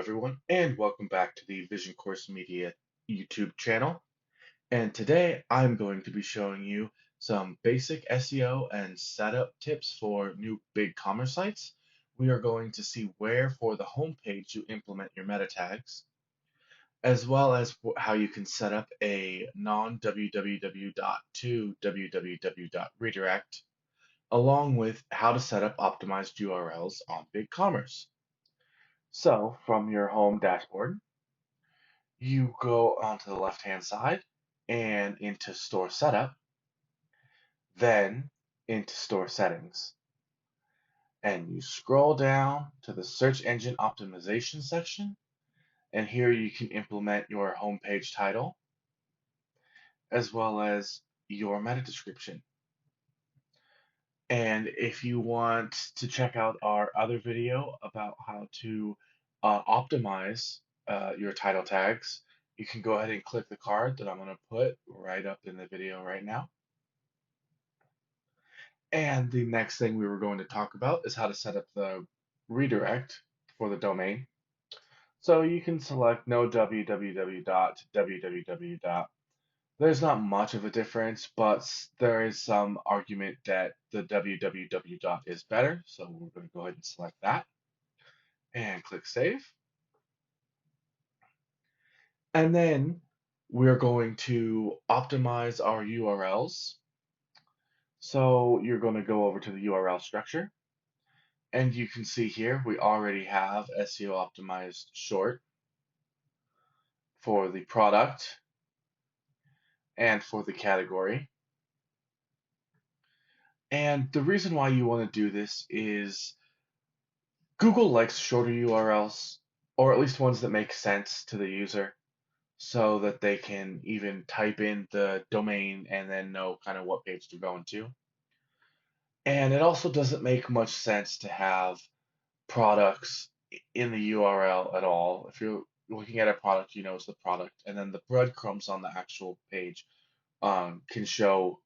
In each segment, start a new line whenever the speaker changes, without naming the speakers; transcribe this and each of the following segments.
everyone, and welcome back to the Vision Course Media YouTube channel. And today I'm going to be showing you some basic SEO and setup tips for new BigCommerce sites. We are going to see where for the homepage you implement your meta tags, as well as how you can set up a non-www to www redirect, along with how to set up optimized URLs on BigCommerce. So from your home dashboard, you go onto the left-hand side and into Store Setup, then into Store Settings. And you scroll down to the Search Engine Optimization section, and here you can implement your homepage title as well as your meta description. And if you want to check out our other video about how to optimize your title tags, you can go ahead and click the card that I'm going to put right up in the video right now. And the next thing we were going to talk about is how to set up the redirect for the domain. So you can select no www.www. There's not much of a difference, but there is some argument that the www. Is better. So we're going to go ahead and select that and click Save. And then we're going to optimize our URLs. So you're going to go over to the URL structure. And you can see here we already have SEO optimized short for the product and for the category. And the reason why you want to do this is Google likes shorter URLs, or at least ones that make sense to the user, so that they can even type in the domain and then know kind of what page they're going to. And it also doesn't make much sense to have products in the URL at all. If you're looking at a product, you know it's the product, and then the breadcrumbs on the actual page can show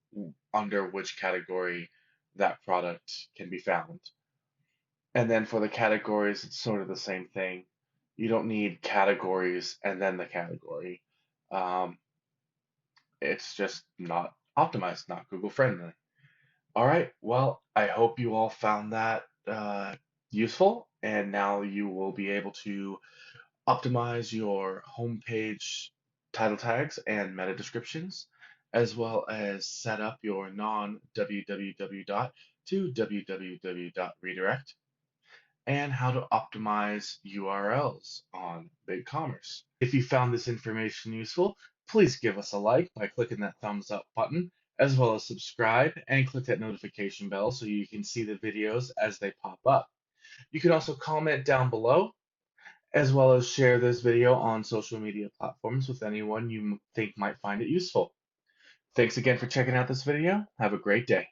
under which category that product can be found. And then for the categories, it's sort of the same thing. You don't need categories and then the category. Um, it's just not optimized, not Google friendly. All right, well, I hope you all found that useful, and now you will be able to optimize your homepage title tags and meta descriptions, as well as set up your non-www. To www. Redirect, and how to optimize URLs on BigCommerce. If you found this information useful, please give us a like by clicking that thumbs up button, as well as subscribe and click that notification bell so you can see the videos as they pop up. You can also comment down below, as well as share this video on social media platforms with anyone you think might find it useful. Thanks again for checking out this video. Have a great day.